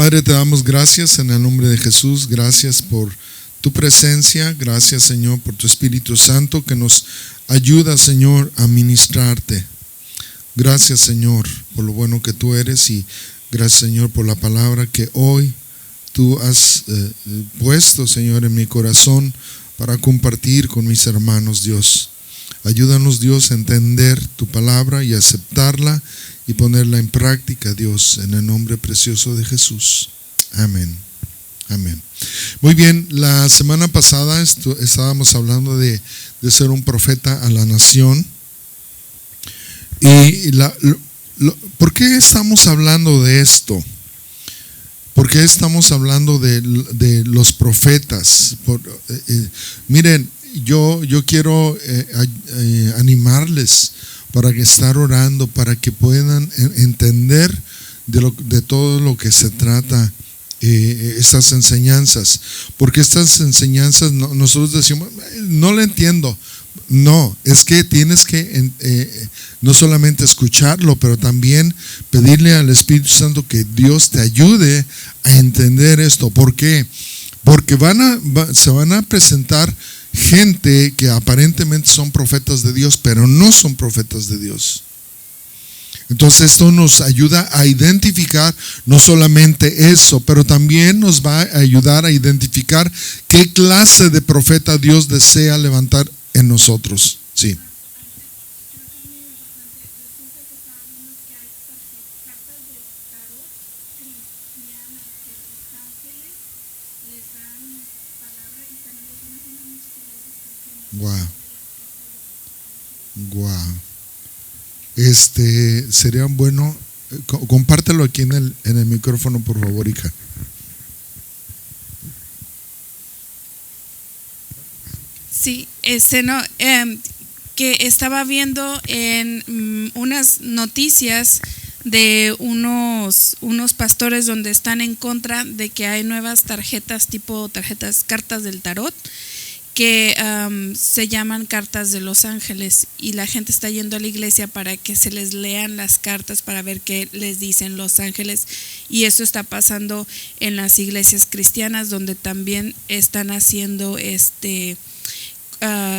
Padre, te damos gracias en el nombre de Jesús. Gracias por tu presencia. Gracias, Señor, por tu Espíritu Santo que nos ayuda, Señor, a ministrarte. Gracias, Señor, por lo bueno que tú eres, y gracias, Señor, por la palabra que hoy tú has puesto, Señor, en mi corazón para compartir con mis hermanos, Dios. Ayúdanos, Dios, a entender tu palabra y aceptarla y ponerla en práctica, Dios, en el nombre precioso de Jesús. Amén. Amén. Muy bien, la semana pasada estábamos hablando de ser un profeta a la nación. Y ¿por qué estamos hablando de esto? ¿Por qué estamos hablando de los profetas? Miren, yo quiero animarles para que estar orando, para que puedan entender de todo lo que se trata estas enseñanzas. Porque estas enseñanzas nosotros decimos, no le entiendo. No, es que tienes que no solamente escucharlo, pero también pedirle al Espíritu Santo que Dios te ayude a entender esto. ¿Por qué? Porque se van a presentar gente que aparentemente son profetas de Dios, pero no son profetas de Dios. Entonces esto nos ayuda a identificar no solamente eso, pero también nos va a ayudar a identificar qué clase de profeta Dios desea levantar en nosotros. Sí. Guau. Sería bueno, compártelo aquí en el micrófono, por favor, hija. Sí, que estaba viendo en unas noticias de unos pastores donde están en contra de que hay nuevas tarjetas, cartas del tarot, que se llaman cartas de los ángeles, y la gente está yendo a la iglesia para que se les lean las cartas para ver qué les dicen los ángeles. Y eso está pasando en las iglesias cristianas, donde también están haciendo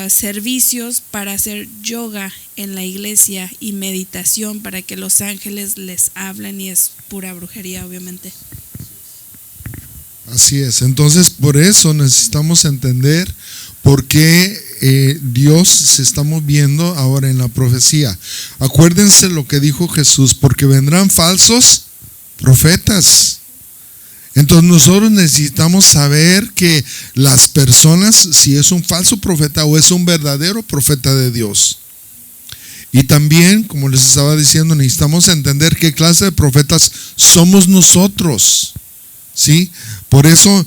servicios para hacer yoga en la iglesia y meditación para que los ángeles les hablen, y es pura brujería, obviamente. Así es. Entonces, por eso necesitamos entender por qué Dios se está moviendo ahora en la profecía. Acuérdense lo que dijo Jesús: porque vendrán falsos profetas. Entonces nosotros necesitamos saber que las personas, si es un falso profeta o es un verdadero profeta de Dios. Y también, como les estaba diciendo, necesitamos entender qué clase de profetas somos nosotros, ¿sí? Por eso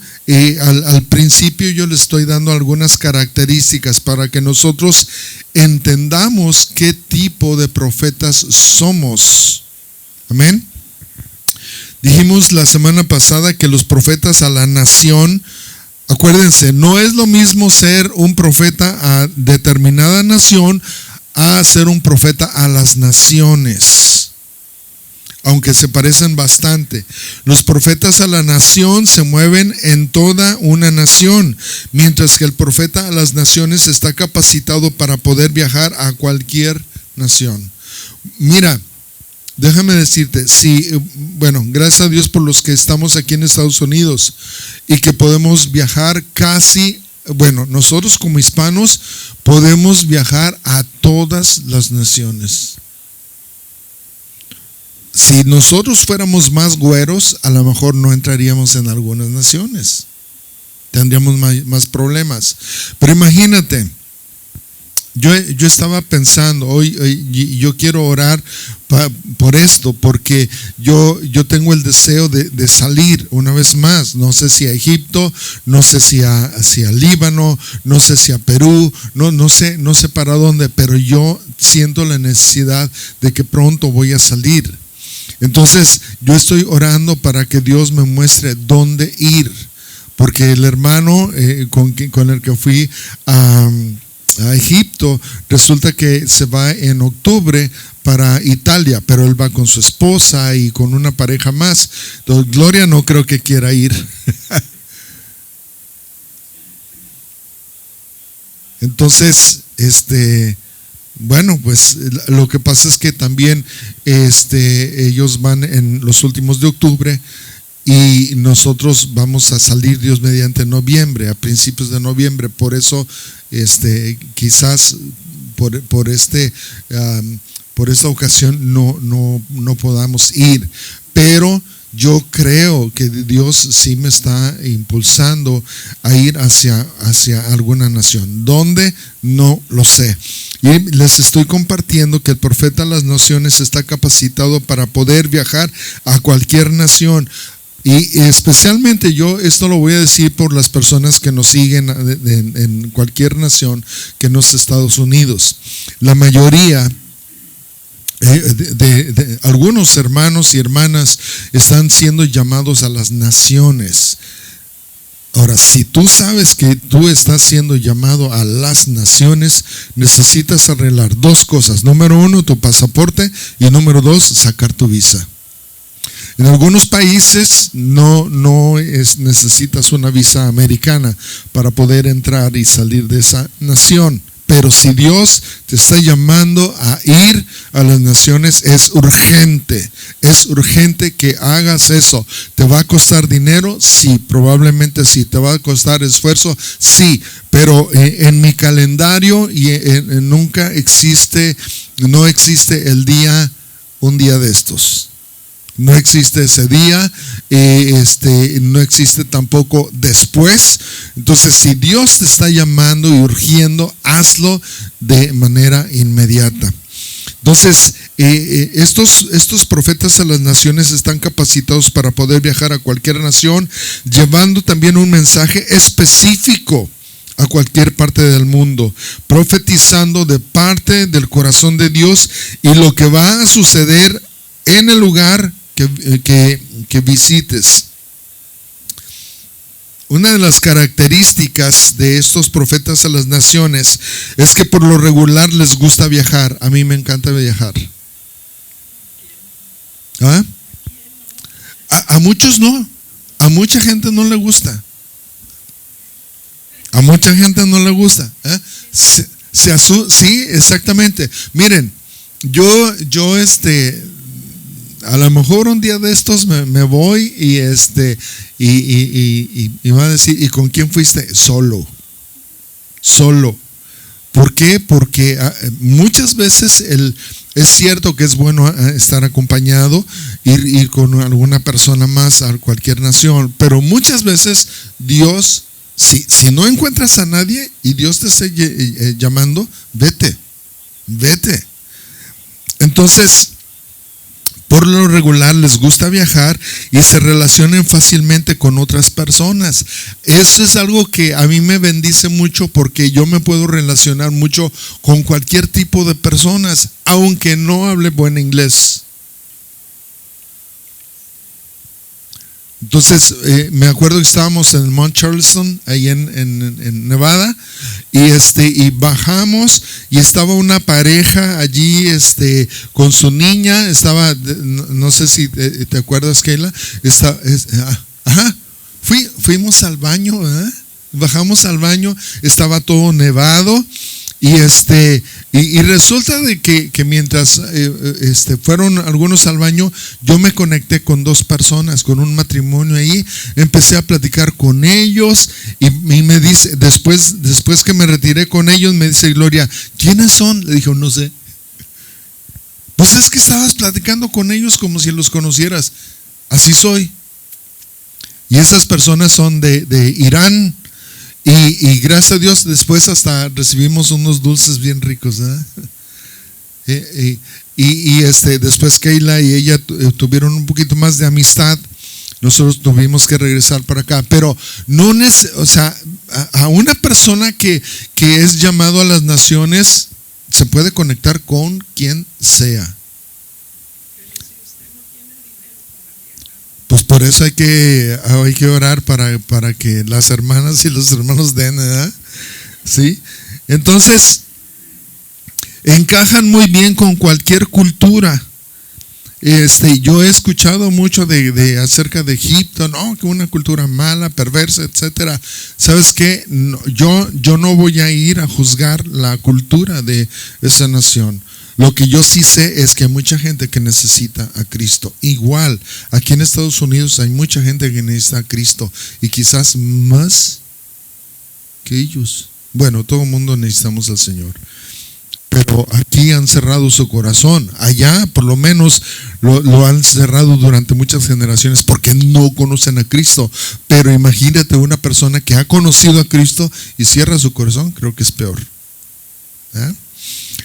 al principio yo les estoy dando algunas características para que nosotros entendamos qué tipo de profetas somos. Amén. Dijimos la semana pasada que los profetas a la nación, acuérdense, no es lo mismo ser un profeta a determinada nación a ser un profeta a las naciones, aunque se parecen bastante. Los profetas a la nación se mueven en toda una nación, mientras que el profeta a las naciones está capacitado para poder viajar a cualquier nación. Mira, déjame decirte, gracias a Dios por los que estamos aquí en Estados Unidos y que podemos viajar nosotros como hispanos podemos viajar a todas las naciones. Si nosotros fuéramos más güeros, a lo mejor no entraríamos en algunas naciones, tendríamos más problemas. Pero imagínate, yo estaba pensando hoy, yo quiero orar por esto, porque yo tengo el deseo de salir una vez más. No sé si a Egipto, no sé si a Líbano, no sé si a Perú, no sé para dónde, pero yo siento la necesidad de que pronto voy a salir. Entonces yo estoy orando para que Dios me muestre dónde ir, porque el hermano con el que fui a Egipto resulta que se va en octubre para Italia, pero él va con su esposa y con una pareja más. Entonces, Gloria no creo que quiera ir. Entonces, bueno, pues lo que pasa es que también ellos van en los últimos de octubre y nosotros vamos a salir, Dios mediante, en noviembre, a principios de noviembre. Por eso, quizás por esta ocasión no podamos ir, pero yo creo que Dios sí me está impulsando a ir hacia alguna nación. ¿Dónde? No lo sé. Y les estoy compartiendo que el profeta de las naciones está capacitado para poder viajar a cualquier nación. Y especialmente esto lo voy a decir por las personas que nos siguen en cualquier nación que no es Estados Unidos. La mayoría de algunos hermanos y hermanas están siendo llamados a las naciones. Ahora, si tú sabes que tú estás siendo llamado a las naciones, necesitas arreglar dos cosas. Número uno, tu pasaporte, y número dos, sacar tu visa. En algunos países necesitas una visa americana para poder entrar y salir de esa nación. Pero si Dios te está llamando a ir a las naciones, es urgente que hagas eso. ¿Te va a costar dinero? Sí, probablemente sí. ¿Te va a costar esfuerzo? Sí, pero en mi calendario no existe un día de estos. No existe ese día, no existe tampoco después. Entonces, si Dios te está llamando y urgiendo, hazlo de manera inmediata. Entonces, estos profetas a las naciones están capacitados para poder viajar a cualquier nación, llevando también un mensaje específico a cualquier parte del mundo, profetizando de parte del corazón de Dios y lo que va a suceder en el lugar que visites. Una de las características de estos profetas a las naciones es que por lo regular les gusta viajar. A mí me encanta viajar. ¿Ah? A muchos no. A mucha gente no le gusta. A mucha gente no le gusta. ¿Eh? Sí, exactamente. Miren, yo a lo mejor un día de estos me voy y va a decir, ¿y con quién fuiste? Solo. ¿Por qué? Porque muchas veces es cierto que es bueno estar acompañado, ir con alguna persona más a cualquier nación, pero muchas veces Dios, si no encuentras a nadie y Dios te está llamando, vete. Entonces, por lo regular les gusta viajar y se relacionan fácilmente con otras personas. Eso es algo que a mí me bendice mucho porque yo me puedo relacionar mucho con cualquier tipo de personas, aunque no hable buen inglés. Entonces, me acuerdo que estábamos en Mount Charleston, ahí en Nevada, y bajamos y estaba una pareja allí con su niña, no sé si te acuerdas, Keila, fuimos al baño, bajamos al baño, estaba todo nevado. Y resulta de que mientras fueron algunos al baño, yo me conecté con dos personas, con un matrimonio ahí, empecé a platicar con ellos y me dice, después que me retiré con ellos, me dice Gloria, ¿quiénes son? Le dije, no sé. Pues es que estabas platicando con ellos como si los conocieras. Así soy. Y esas personas son de Irán. Y gracias a Dios después hasta recibimos unos dulces bien ricos, después Keila y ella tuvieron un poquito más de amistad. Nosotros tuvimos que regresar para acá, pero a una persona que es llamado a las naciones se puede conectar con quien sea. Pues por eso hay que orar para que las hermanas y los hermanos den, ¿verdad? ¿Sí? Entonces, encajan muy bien con cualquier cultura. Yo he escuchado mucho de acerca de Egipto, no, que una cultura mala, perversa, etcétera. ¿Sabes qué? No, yo no voy a ir a juzgar la cultura de esa nación. Lo que yo sí sé es que hay mucha gente que necesita a Cristo. Igual, aquí en Estados Unidos hay mucha gente que necesita a Cristo y quizás más que ellos. Bueno, todo el mundo necesitamos al Señor. Pero aquí han cerrado su corazón. Allá por lo menos lo han cerrado durante muchas generaciones porque no conocen a Cristo. Pero imagínate una persona que ha conocido a Cristo y cierra su corazón, creo que es peor. ¿Eh?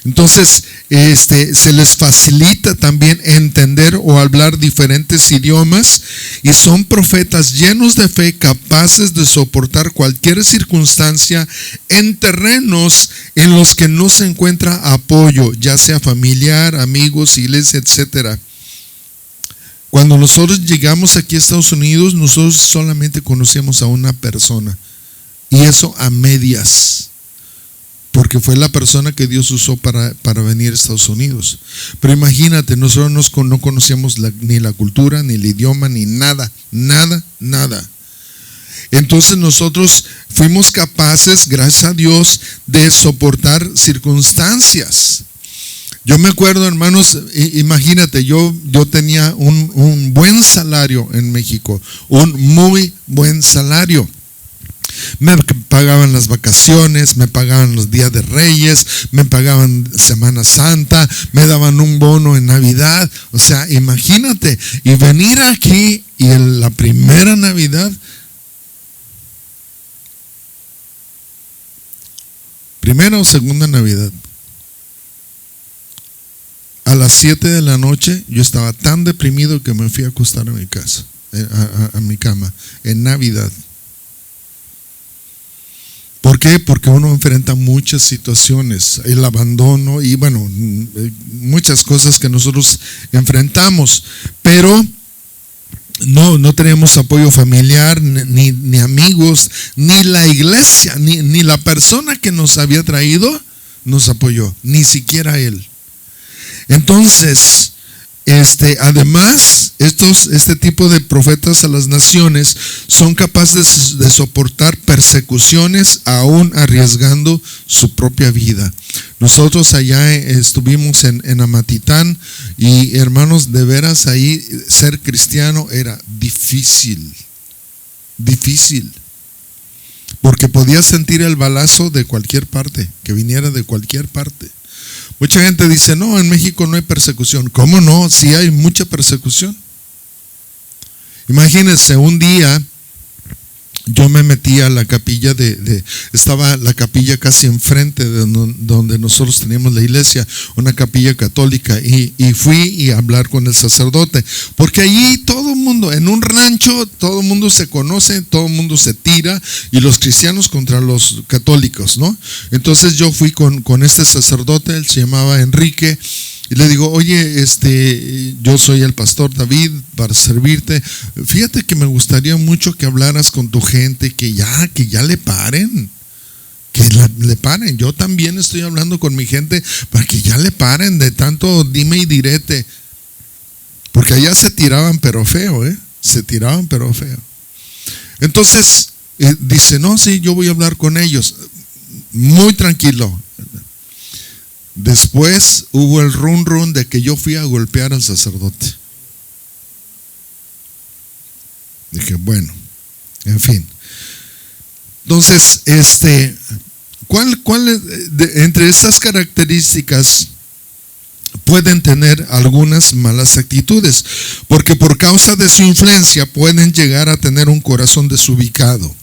Entonces, se les facilita también entender o hablar diferentes idiomas y son profetas llenos de fe, capaces de soportar cualquier circunstancia en terrenos en los que no se encuentra apoyo, ya sea familiar, amigos, iglesia, etcétera. Cuando nosotros llegamos aquí a Estados Unidos, nosotros solamente conocíamos a una persona y eso a medias. Porque fue la persona que Dios usó para venir a Estados Unidos. Pero imagínate, nosotros no conocíamos ni la cultura, ni el idioma, ni nada. Entonces nosotros fuimos capaces, gracias a Dios, de soportar circunstancias. Yo me acuerdo, hermanos, imagínate, yo tenía un buen salario en México, un muy buen salario. Me pagaban las vacaciones, me pagaban los días de Reyes, me pagaban Semana Santa, me daban un bono en Navidad. O sea, imagínate, y venir aquí y en la primera Navidad, primera o segunda Navidad, a las 7 de la noche yo estaba tan deprimido que me fui a acostar a mi casa, a mi cama, en Navidad. ¿Por qué? Porque uno enfrenta muchas situaciones, el abandono y bueno, muchas cosas que nosotros enfrentamos, pero no teníamos apoyo familiar, ni amigos, ni la iglesia, ni la persona que nos había traído nos apoyó, ni siquiera él. Entonces, además, este tipo de profetas a las naciones son capaces de soportar persecuciones aún arriesgando su propia vida. Nosotros allá estuvimos en Amatitán y hermanos, de veras ahí ser cristiano era difícil, porque podías sentir el balazo de cualquier parte, que viniera de cualquier parte. Mucha gente dice, no, en México no hay persecución. ¿Cómo no? Sí hay mucha persecución. Imagínense, un día yo me metí a la capilla estaba la capilla casi enfrente de donde nosotros teníamos la iglesia, una capilla católica, y fui y a hablar con el sacerdote, porque allí todo el mundo, en un rancho, todo el mundo se conoce, todo el mundo se tira, y los cristianos contra los católicos, ¿no? Entonces yo fui con este sacerdote, él se llamaba Enrique, y le digo, oye, yo soy el pastor David para servirte. Fíjate que me gustaría mucho que hablaras con tu gente, que ya le paren. Que le paren. Yo también estoy hablando con mi gente para que ya le paren de tanto dime y direte. Porque allá se tiraban pero feo, se tiraban pero feo. Entonces, dice, no, sí, yo voy a hablar con ellos. Muy tranquilo. Después hubo el run de que yo fui a golpear al sacerdote. Dije, bueno, en fin. Entonces, ¿cuál entre estas características pueden tener algunas malas actitudes? Porque por causa de su influencia pueden llegar a tener un corazón desubicado,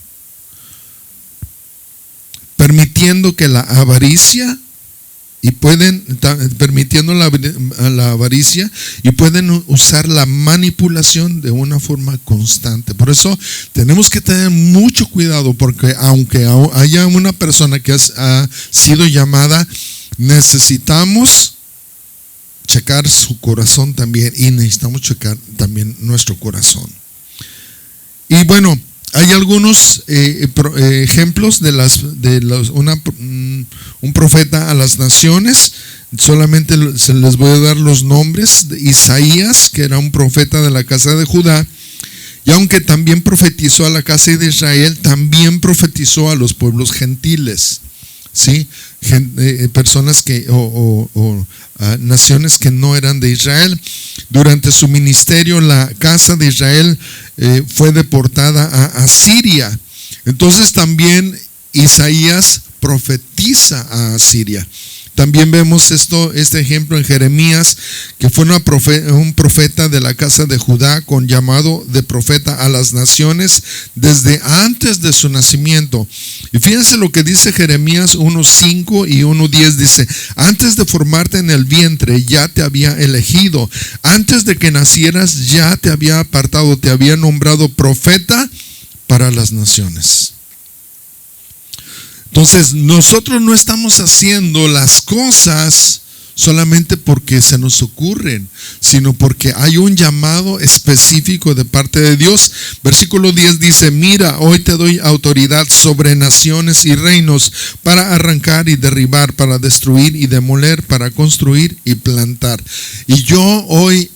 permitiendo que la avaricia permitiendo la avaricia y pueden usar la manipulación de una forma constante. Por eso tenemos que tener mucho cuidado, porque aunque haya una persona que ha sido llamada, necesitamos checar su corazón también, y necesitamos checar también nuestro corazón. Y bueno, hay algunos ejemplos de un profeta a las naciones. solamente se les voy a dar los nombres. Isaías, que era un profeta de la casa de Judá, y aunque también profetizó a la casa de Israel, también profetizó a los pueblos gentiles, ¿sí? Personas que naciones que no eran de Israel. Durante su ministerio, la casa de Israel fue deportada a Asiria. Entonces también Isaías profetiza a Asiria. También vemos este ejemplo en Jeremías, que fue un profeta de la casa de Judá, con llamado de profeta a las naciones desde antes de su nacimiento. Y fíjense lo que dice Jeremías 1:5 y 1:10, dice: antes de formarte en el vientre ya te había elegido, antes de que nacieras ya te había apartado, te había nombrado profeta para las naciones. Entonces, nosotros no estamos haciendo las cosas solamente porque se nos ocurren, sino porque hay un llamado específico de parte de Dios. Versículo 10 dice: mira, hoy te doy autoridad sobre naciones y reinos, para arrancar y derribar, para destruir y demoler, para construir y plantar. Y yo hoy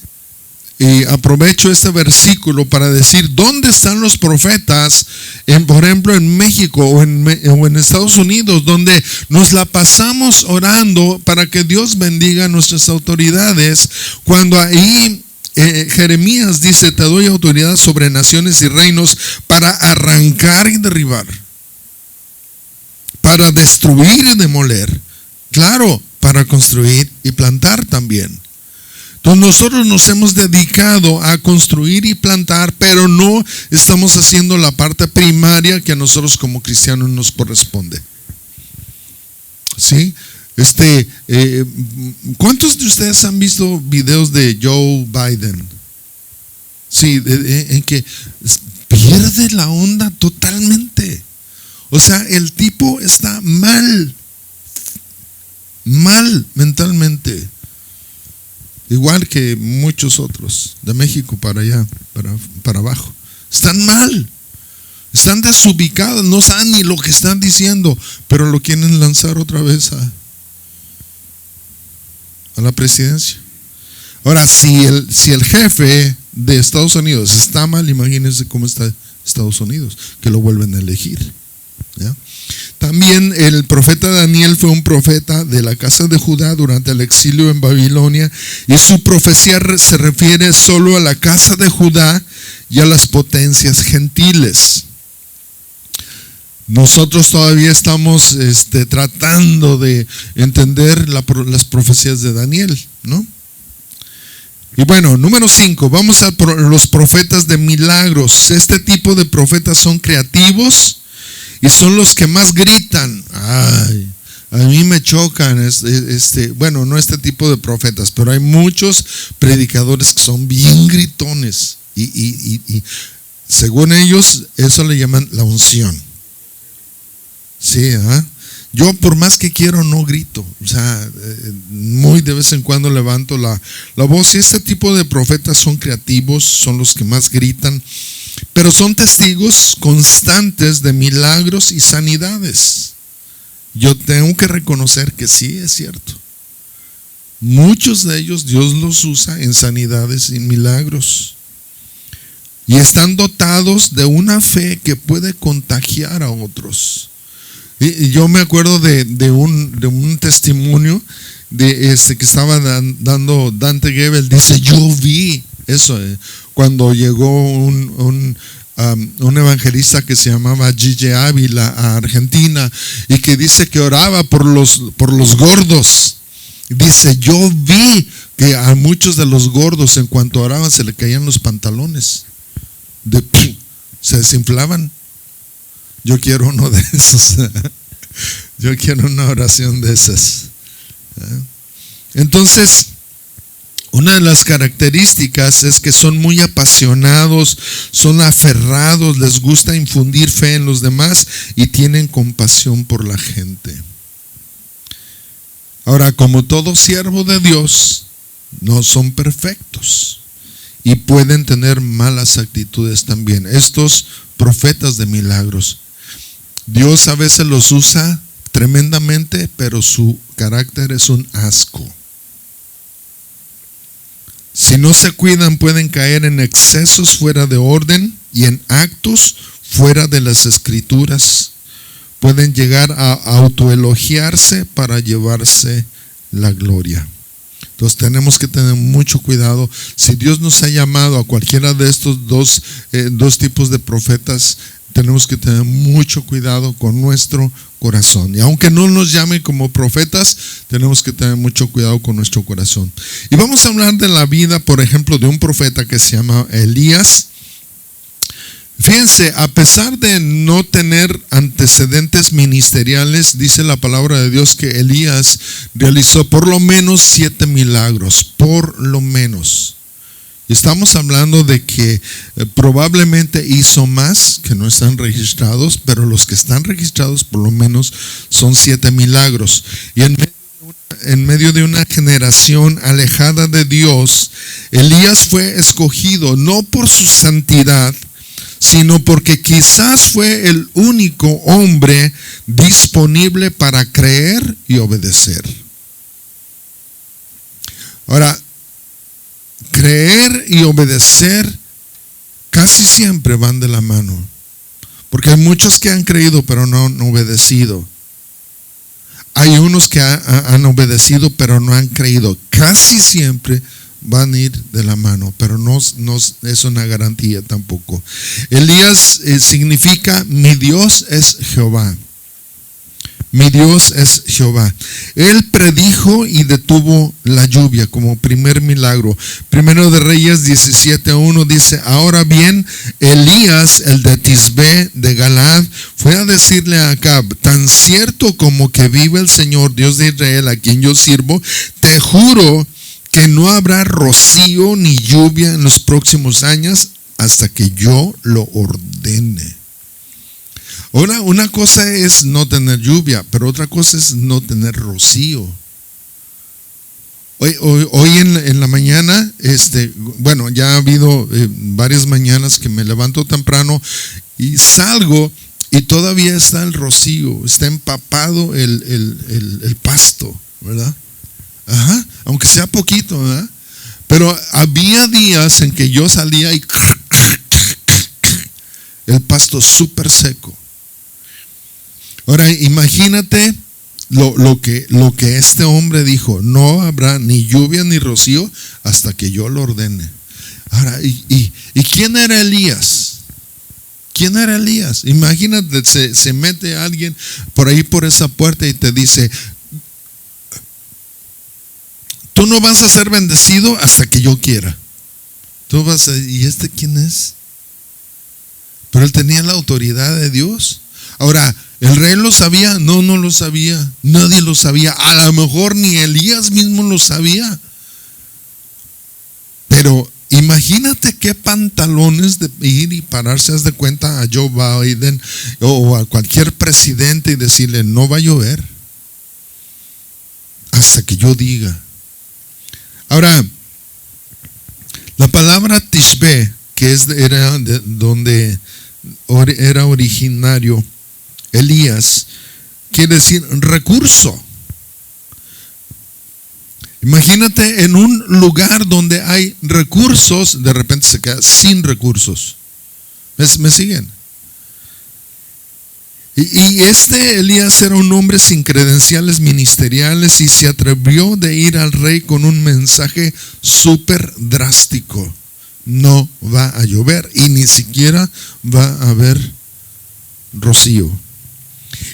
aprovecho este versículo para decir: ¿dónde están los profetas, por ejemplo, en México o en Estados Unidos, donde nos la pasamos orando para que Dios bendiga a nuestras autoridades, cuando ahí Jeremías dice: te doy autoridad sobre naciones y reinos para arrancar y derribar, para destruir y demoler, claro, para construir y plantar también? Entonces nosotros nos hemos dedicado a construir y plantar, pero no estamos haciendo la parte primaria que a nosotros como cristianos nos corresponde. ¿Sí? ¿Cuántos de ustedes han visto videos de Joe Biden? Sí, en que pierde la onda totalmente. O sea, el tipo está mal mentalmente. Igual que muchos otros, de México para allá, para abajo. Están mal, están desubicados, no saben ni lo que están diciendo, pero lo quieren lanzar otra vez a la presidencia. Ahora, si el jefe de Estados Unidos está mal, imagínense cómo está Estados Unidos, que lo vuelven a elegir, ¿ya? También el profeta Daniel fue un profeta de la casa de Judá durante el exilio en Babilonia, y su profecía se refiere solo a la casa de Judá y a las potencias gentiles. Nosotros todavía estamos tratando de entender las profecías de Daniel, ¿no? Y bueno, número 5, vamos a los profetas de milagros. Este tipo de profetas son creativos y son los que más gritan. Ay, a mí me chocan, bueno, no este tipo de profetas, pero hay muchos predicadores que son bien gritones y según ellos eso le llaman la unción. Sí, yo por más que quiero no grito, o sea, muy de vez en cuando levanto la voz. Y este tipo de profetas son creativos, son los que más gritan, pero son testigos constantes de milagros y sanidades. Yo tengo que reconocer que sí, es cierto. Muchos de ellos Dios los usa en sanidades y milagros. Y están dotados de una fe que puede contagiar a otros. Y yo me acuerdo de un testimonio que estaba dando Dante Gebel. Dice: yo vi eso cuando llegó un evangelista que se llamaba Gigi Ávila a Argentina, y que dice que oraba por los gordos. Dice: yo vi que a muchos de los gordos, en cuanto oraban, se le caían los pantalones, se desinflaban. Yo quiero uno de esos. Yo quiero una oración de esas. Entonces, una de las características es que son muy apasionados, son aferrados, les gusta infundir fe en los demás y tienen compasión por la gente. Ahora, como todo siervo de Dios, no son perfectos y pueden tener malas actitudes también. Estos profetas de milagros, Dios a veces los usa tremendamente, pero su carácter es un asco. Si no se cuidan, pueden caer en excesos fuera de orden y en actos fuera de las escrituras. Pueden llegar a autoelogiarse para llevarse la gloria. Entonces tenemos que tener mucho cuidado. Si Dios nos ha llamado a cualquiera de estos dos tipos de profetas, tenemos que tener mucho cuidado con nuestro corazón. Y aunque no nos llame como profetas, tenemos que tener mucho cuidado con nuestro corazón. Y vamos a hablar de la vida, por ejemplo, de un profeta que se llama Elías. Fíjense, a pesar de no tener antecedentes ministeriales, dice la palabra de Dios que Elías realizó por lo menos 7 milagros, por lo menos. Y estamos hablando de que probablemente hizo más, que no están registrados, pero los que están registrados por lo menos son 7 milagros. Y en medio de una generación alejada de Dios, Elías fue escogido no por su santidad, sino porque quizás fue el único hombre disponible para creer y obedecer. Ahora, creer y obedecer casi siempre van de la mano, porque hay muchos que han creído pero no han obedecido. Hay unos que han obedecido pero no han creído. Casi siempre van a ir de la mano, pero no es una garantía tampoco. Elías significa mi Dios es Jehová. Mi Dios es Jehová. Él predijo y detuvo la lluvia como primer milagro. Primero de Reyes 17:1 dice: ahora bien, Elías, el de Tisbé de Galaad, fue a decirle a Acab: tan cierto como que vive el Señor Dios de Israel, a quien yo sirvo, te juro que no habrá rocío ni lluvia en los próximos años hasta que yo lo ordene. Ahora, una cosa es no tener lluvia, pero otra cosa es no tener rocío. Hoy en la mañana, ya ha habido varias mañanas que me levanto temprano y salgo y todavía está el rocío, está empapado el pasto, ¿verdad? Ajá, aunque sea poquito, ¿verdad? Pero había días en que yo salía y el pasto súper seco. Ahora imagínate lo que este hombre dijo: no habrá ni lluvia ni rocío hasta que yo lo ordene. Ahora, ¿y quién era Elías? ¿Quién era Elías? Imagínate, se mete alguien por ahí por esa puerta y te dice: tú no vas a ser bendecido hasta que yo quiera. Tú vas a, ¿y este quién es? Pero él tenía la autoridad de Dios. Ahora, ¿el rey lo sabía? No lo sabía. Nadie lo sabía. A lo mejor ni Elías mismo lo sabía. Pero imagínate qué pantalones de ir y pararse, haz de cuenta, a Joe Biden o a cualquier presidente y decirle: no va a llover hasta que yo diga. Ahora, la palabra Tishbe, que era de donde era originario Elías, quiere decir recurso. Imagínate en un lugar donde hay recursos, de repente se queda sin recursos. ¿Me siguen? Y Elías era un hombre sin credenciales ministeriales y se atrevió de ir al rey con un mensaje súper drástico: no va a llover y ni siquiera va a haber rocío.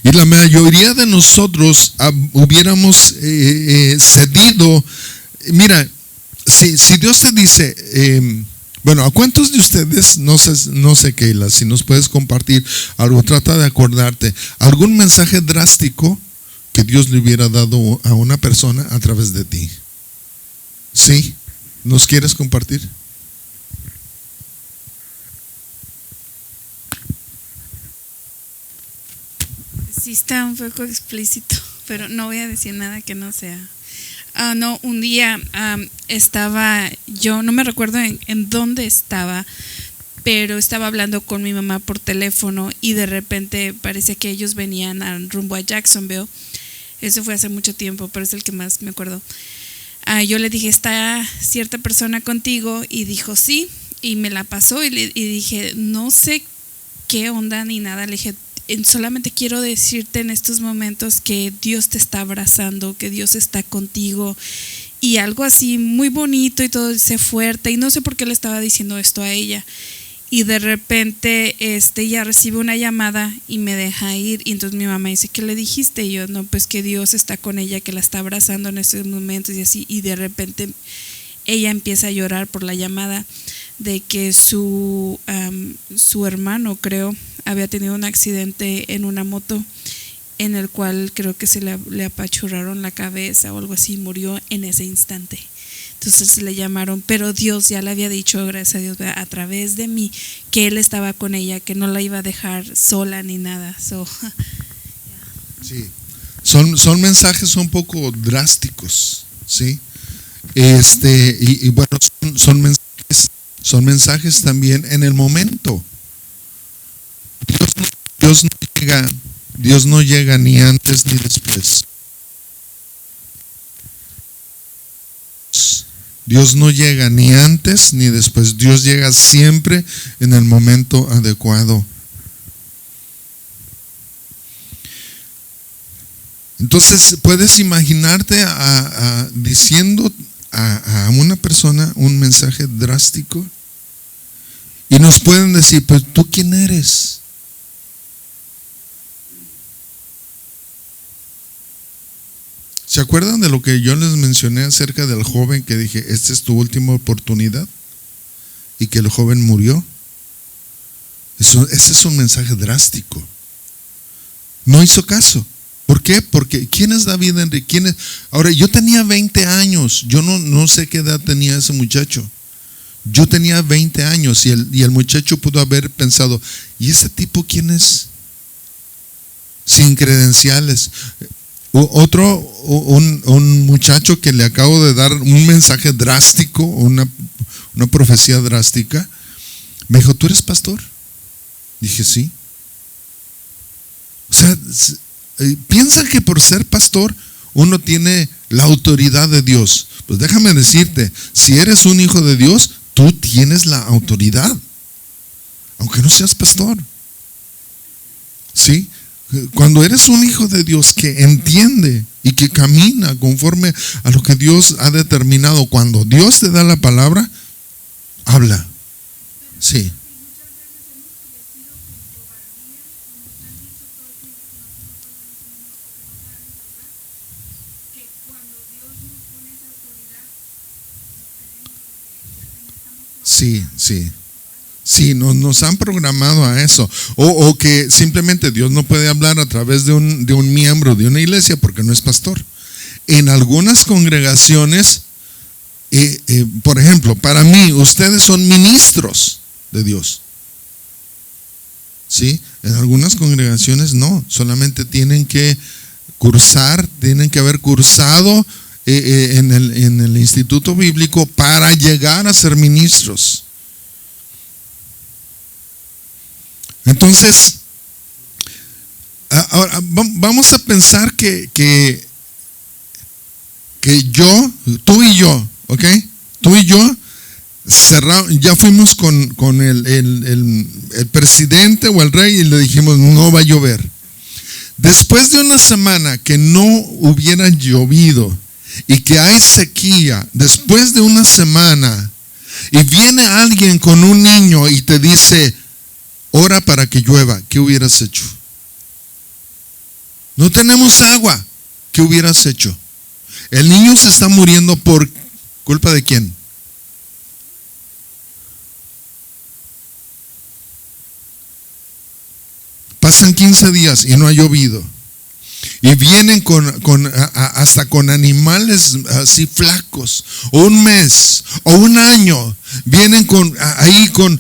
Y la mayoría de nosotros hubiéramos cedido. Mira, si Dios te dice, ¿a cuántos de ustedes, no sé Keila, si nos puedes compartir algo, trata de acordarte, algún mensaje drástico que Dios le hubiera dado a una persona a través de ti? ¿Sí? ¿Nos quieres compartir? Sí, está un poco explícito, pero no voy a decir nada que no sea. Un día estaba yo, no me recuerdo en dónde estaba, pero estaba hablando con mi mamá por teléfono y de repente parecía que ellos venían rumbo a Jacksonville. Eso fue hace mucho tiempo, pero es el que más me acuerdo. Yo le dije, ¿está cierta persona contigo? Y dijo, sí, y me la pasó y dije, no sé qué onda ni nada. Le dije, solamente quiero decirte en estos momentos que Dios te está abrazando, que Dios está contigo, y algo así muy bonito y todo, dice fuerte, y no sé por qué le estaba diciendo esto a ella. Y de repente ella recibe una llamada y me deja ir, y entonces mi mamá dice, ¿qué le dijiste? Y yo, no, pues que Dios está con ella, que la está abrazando en estos momentos y así. Y de repente ella empieza a llorar por la llamada de que su hermano, creo, había tenido un accidente en una moto en el cual creo que le apachurraron la cabeza o algo así, murió en ese instante. Entonces le llamaron, pero Dios ya le había dicho, gracias a Dios, a través de mí, que Él estaba con ella, que no la iba a dejar sola ni nada. Sí, son mensajes un poco drásticos, ¿sí? Y bueno, son mensajes también en el momento. Dios no llega ni antes ni después. Dios no llega ni antes ni después. Dios llega siempre en el momento adecuado. Entonces, puedes imaginarte diciendo a una persona un mensaje drástico, y nos pueden decir, pero ¿tú quién eres? ¿Se acuerdan de lo que yo les mencioné acerca del joven que dije, esta es tu última oportunidad? Y que el joven murió. Ese es un mensaje drástico. No hizo caso. ¿Por qué? Porque ¿quién es David Henry? Ahora, yo tenía 20 años. Yo no sé qué edad tenía ese muchacho. Yo tenía 20 años y el muchacho pudo haber pensado, ¿y ese tipo quién es? Sin credenciales. Un muchacho que le acabo de dar un mensaje drástico, una profecía drástica, me dijo, ¿tú eres pastor? Dije, sí. O sea, piensa que por ser pastor uno tiene la autoridad de Dios. Pues déjame decirte, si eres un hijo de Dios, tú tienes la autoridad, aunque no seas pastor. ¿Sí? Cuando eres un hijo de Dios que entiende y que camina conforme a lo que Dios ha determinado, cuando Dios te da la palabra, habla. Sí. Sí, sí. Sí, nos han programado a eso. O que simplemente Dios no puede hablar a través de un miembro de una iglesia porque no es pastor. En algunas congregaciones, por ejemplo, para mí, ustedes son ministros de Dios. ¿Sí? En algunas congregaciones no, solamente tienen que cursar, tienen que haber cursado en el instituto bíblico para llegar a ser ministros. Entonces, ahora vamos a pensar que tú y yo, ¿ok? Tú y yo ya fuimos con el presidente o el rey y le dijimos, no va a llover. Después de una semana que no hubiera llovido y que hay sequía, después de una semana, y viene alguien con un niño y te dice, ora para que llueva, ¿qué hubieras hecho? No tenemos agua, ¿qué hubieras hecho? El niño se está muriendo por culpa de ¿quién? Pasan 15 días y no ha llovido. Y vienen hasta con animales así flacos, o un mes, o un año. Vienen con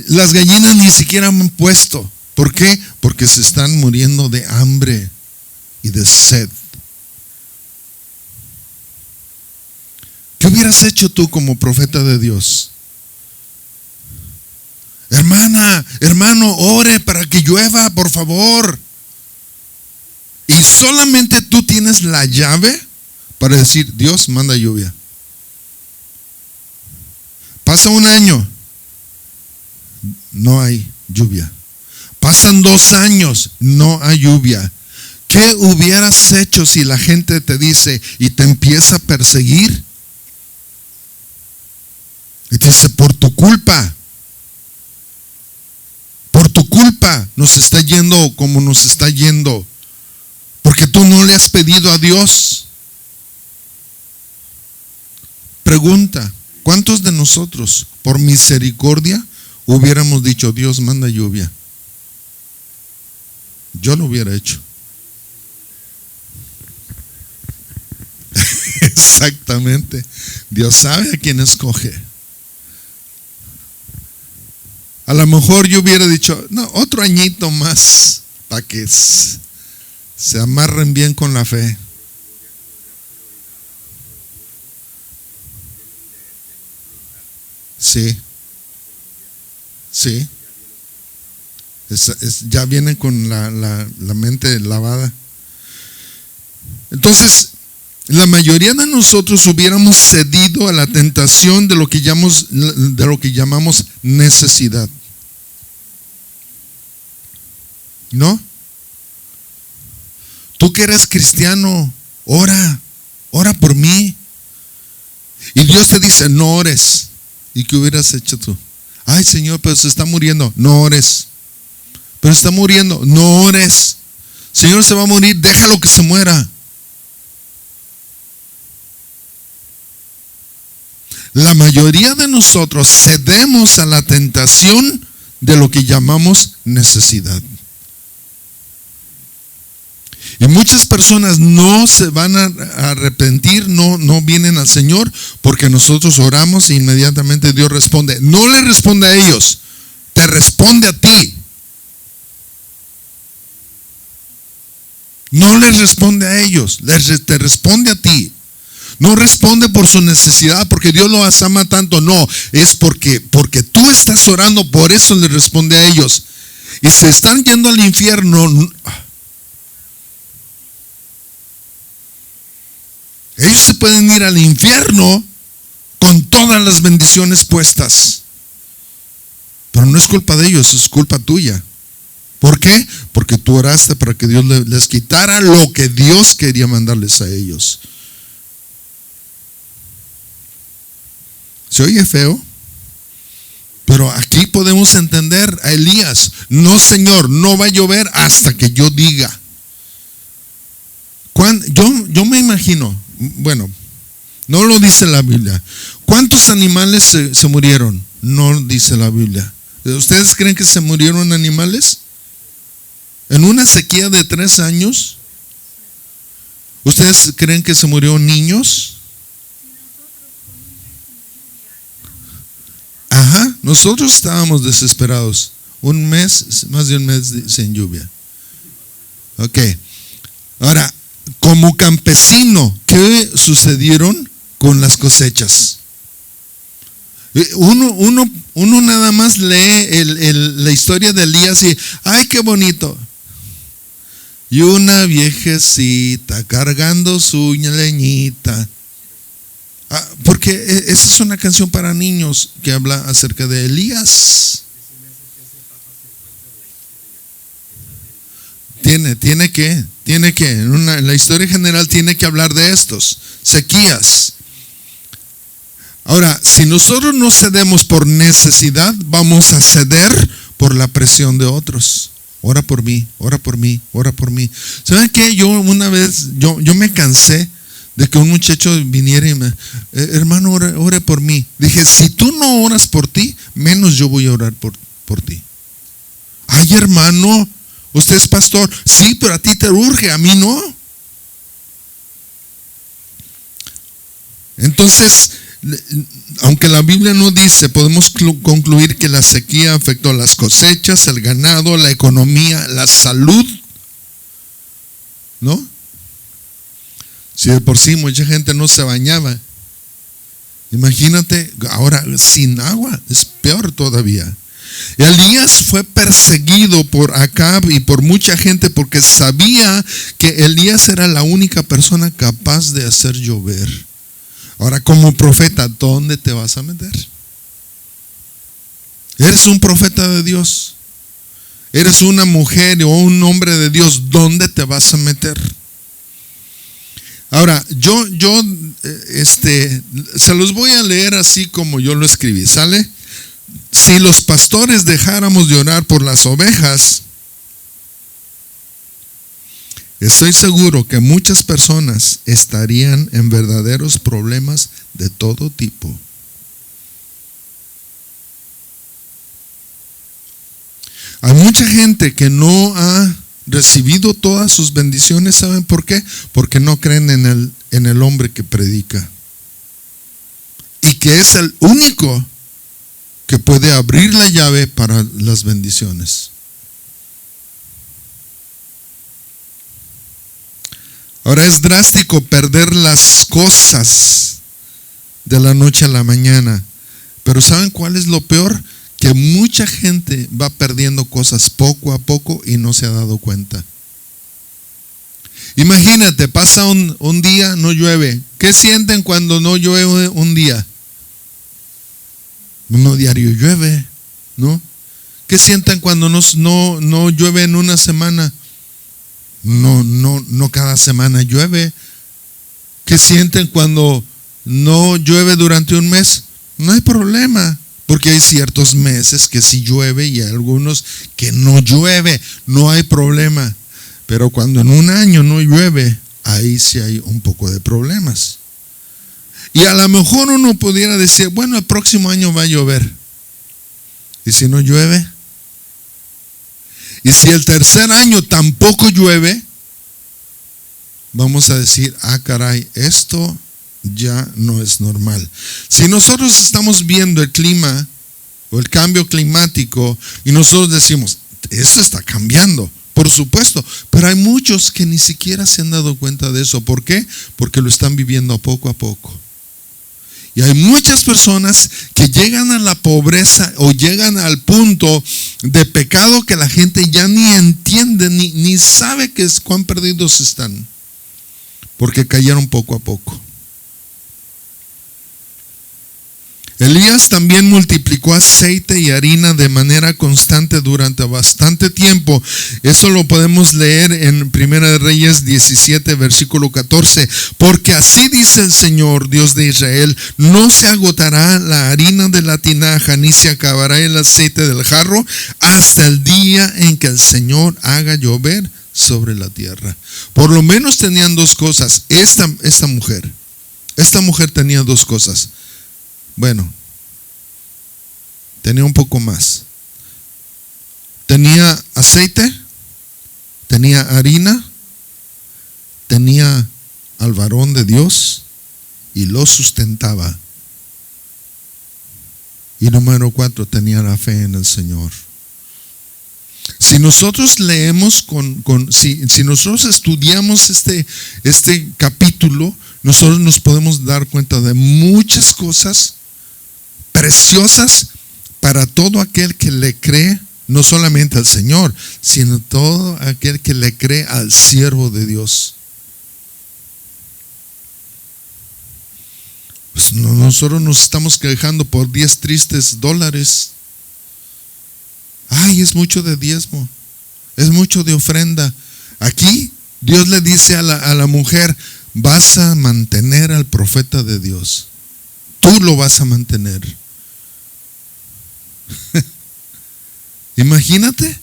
las gallinas ni siquiera han puesto. ¿Por qué? Porque se están muriendo de hambre y de sed. ¿Qué hubieras hecho tú como profeta de Dios? Hermano, hermana, hermano, ore para que llueva, por favor. Y solamente tú tienes la llave para decir, Dios, manda lluvia. Pasa un año, no hay lluvia. Pasan 2 años, no hay lluvia. ¿Qué hubieras hecho si la gente te dice y te empieza a perseguir? Y te dice, por tu culpa nos está yendo como nos está yendo, porque tú no le has pedido a Dios. Pregunta, ¿cuántos de nosotros por misericordia hubiéramos dicho, Dios, manda lluvia? Yo lo hubiera hecho. Exactamente. Dios sabe a quién escoge. A lo mejor yo hubiera dicho, no, otro añito más para que se amarren bien con la fe. Sí. Sí. Ya vienen con la mente lavada. Entonces, la mayoría de nosotros hubiéramos cedido a la tentación de lo que llamamos necesidad. ¿No? Tú que eres cristiano, ora por mí. Y Dios te dice, no ores. ¿Y qué hubieras hecho tú? Ay, Señor, pero se está muriendo. No ores. Pero está muriendo. No ores. Señor, se va a morir. Déjalo que se muera. La mayoría de nosotros cedemos a la tentación de lo que llamamos necesidad. Y muchas personas no se van a arrepentir, no vienen al Señor, porque nosotros oramos e inmediatamente Dios responde. No le responde a ellos, te responde a ti. No les responde a ellos, te responde a ti. No responde por su necesidad, porque Dios los ama tanto. No, es porque tú estás orando, por eso le responde a ellos. Y se están yendo al infierno. Ellos se pueden ir al infierno con todas las bendiciones puestas. Pero no es culpa de ellos, es culpa tuya. ¿Por qué? Porque tú oraste para que Dios les quitara lo que Dios quería mandarles a ellos. ¿Se oye feo? Pero aquí podemos entender a Elías. No, Señor, no va a llover hasta que yo diga. Yo me imagino, bueno, no lo dice la Biblia. ¿Cuántos animales se murieron? No dice la Biblia. ¿Ustedes creen que se murieron animales? ¿En una sequía de 3 años? ¿Ustedes creen que se murieron niños? Ajá, nosotros estábamos desesperados. Más de un mes sin lluvia. Ok. Ahora, como campesino, ¿qué sucedieron con las cosechas? Uno nada más lee la historia de Elías y, ¡ay, qué bonito! Y una viejecita cargando su leñita. Porque esa es una canción para niños que habla acerca de Elías. Tiene que, en la historia general tiene que hablar de estos, sequías. Ahora, si nosotros no cedemos por necesidad, vamos a ceder por la presión de otros. Ora por mí, ora por mí, ora por mí. ¿Saben qué? Yo una vez, yo me cansé de que un muchacho viniera y me, hermano, ore por mí. Dije, si tú no oras por ti, menos yo voy a orar por ti. Ay, hermano, usted es pastor. Sí, pero a ti te urge, a mí no. Entonces, aunque la Biblia no dice, podemos concluir que la sequía afectó las cosechas, el ganado, la economía, la salud, ¿no? Si de por sí mucha gente no se bañaba, imagínate ahora sin agua, es peor todavía. Elías fue perseguido por Acab y por mucha gente porque sabía que Elías era la única persona capaz de hacer llover. Ahora, como profeta, ¿dónde te vas a meter? Eres un profeta de Dios. Eres una mujer o un hombre de Dios. ¿Dónde te vas a meter? Ahora, yo se los voy a leer así como yo lo escribí, ¿sale? Si los pastores dejáramos de orar por las ovejas, estoy seguro que muchas personas estarían en verdaderos problemas de todo tipo. Hay mucha gente que no ha recibido todas sus bendiciones. ¿Saben por qué? Porque no creen en el hombre que predica. Y que es el único que puede abrir la llave para las bendiciones. Ahora, es drástico perder las cosas de la noche a la mañana. Pero ¿saben cuál es lo peor? Que mucha gente va perdiendo cosas poco a poco y no se ha dado cuenta. Imagínate, pasa un día, no llueve. ¿Qué sienten cuando no llueve un día? No diario llueve, ¿no? ¿Qué sienten cuando no llueve en una semana? No cada semana llueve. ¿Qué sienten cuando no llueve durante un mes? No hay problema, porque hay ciertos meses que sí llueve y hay algunos que no llueve, no hay problema. Pero cuando en un año no llueve, ahí sí hay un poco de problemas. Y a lo mejor uno pudiera decir, bueno, el próximo año va a llover. ¿Y si no llueve? Y si el tercer año tampoco llueve, vamos a decir, caray, esto ya no es normal. Si nosotros estamos viendo el clima o el cambio climático y nosotros decimos, esto está cambiando, por supuesto, pero hay muchos que ni siquiera se han dado cuenta de eso. ¿Por qué? Porque lo están viviendo poco a poco. Y hay muchas personas que llegan a la pobreza o llegan al punto de pecado que la gente ya ni entiende, ni sabe cuán perdidos están, porque cayeron poco a poco. Elías también multiplicó aceite y harina de manera constante durante bastante tiempo. Eso lo podemos leer en 1 Reyes 17, versículo 14. Porque así dice el Señor, Dios de Israel: no se agotará la harina de la tinaja, ni se acabará el aceite del jarro, hasta el día en que el Señor haga llover sobre la tierra. Por lo menos tenían dos cosas. Esta mujer tenía dos cosas. Bueno, tenía un poco más. Tenía aceite, tenía harina, tenía al varón de Dios y lo sustentaba. Y número 4, tenía la fe en el Señor. Si nosotros leemos si nosotros estudiamos este capítulo, nosotros nos podemos dar cuenta de muchas cosas preciosas para todo aquel que le cree, no solamente al Señor, sino todo aquel que le cree al siervo de Dios. Pues nosotros nos estamos quejando por 10 tristes dólares. Ay, es mucho de diezmo, es mucho de ofrenda. Aquí Dios le dice a la mujer: vas a mantener al profeta de Dios, tú lo vas a mantener. Imagínate,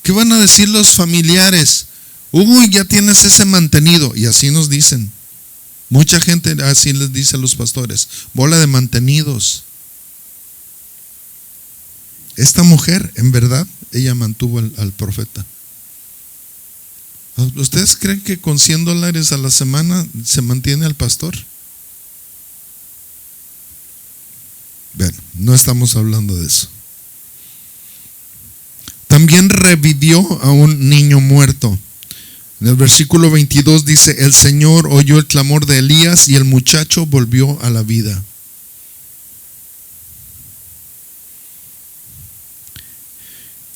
¿qué van a decir los familiares? Uy, ya tienes ese mantenido. Y así nos dicen. Mucha gente así les dice a los pastores: bola de mantenidos. Esta mujer, en verdad, ella mantuvo al profeta. ¿Ustedes creen que con $100 a la semana se mantiene al pastor? Bueno, no estamos hablando de eso. También revivió a un niño muerto. En el versículo 22 dice: el Señor oyó el clamor de Elías y el muchacho volvió a la vida.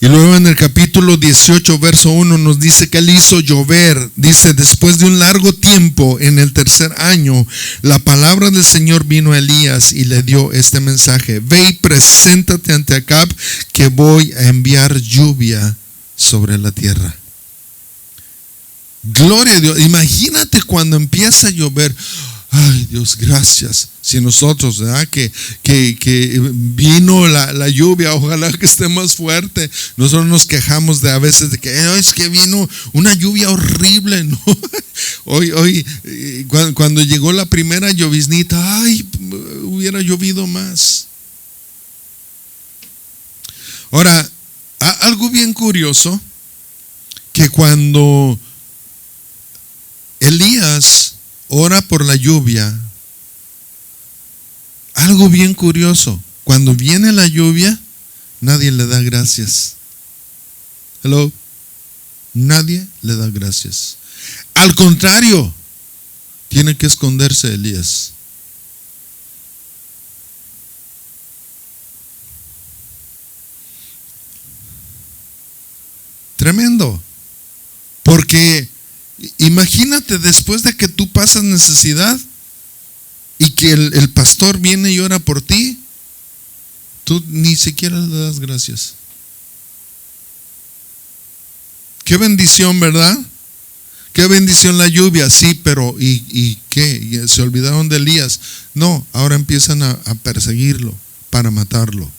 Y luego en el capítulo 18, verso 1 nos dice que Él hizo llover. Dice, después de un largo tiempo, en el tercer año, la palabra del Señor vino a Elías y le dio este mensaje: ve y preséntate ante Acab, que voy a enviar lluvia sobre la tierra. Gloria a Dios. Imagínate cuando empieza a llover. Ay, Dios, gracias. Si nosotros, ¿verdad? Que vino la lluvia, ojalá que esté más fuerte. Nosotros nos quejamos de a veces de que es que vino una lluvia horrible, ¿no? Hoy cuando llegó la primera lloviznita, ay, hubiera llovido más. Ahora, algo bien curioso, que cuando Elías ora por la lluvia, algo bien curioso, cuando viene la lluvia, nadie le da gracias. Hello, nadie le da gracias. Al contrario, tiene que esconderse Elías. Tremendo, porque imagínate después de que tú pasas necesidad y que el pastor viene y ora por ti, tú ni siquiera le das gracias. Qué bendición, ¿verdad? Qué bendición la lluvia, sí, pero ¿y qué? ¿Se olvidaron de Elías? No, ahora empiezan a perseguirlo para matarlo.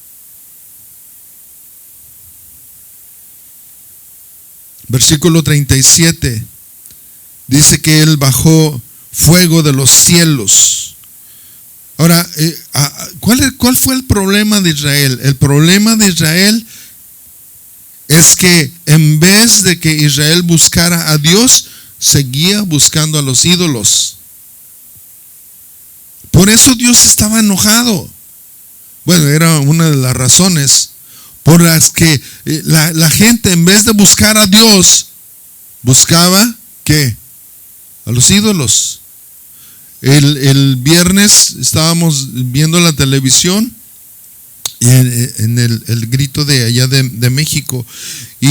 Versículo 37. Dice que Él bajó fuego de los cielos. Ahora, ¿cuál fue el problema de Israel? El problema de Israel es que en vez de que Israel buscara a Dios, seguía buscando a los ídolos. Por eso Dios estaba enojado. Bueno, era una de las razones por las que la gente, en vez de buscar a Dios, buscaba ¿qué? A los ídolos. El viernes estábamos viendo la televisión y en el grito de allá de México, y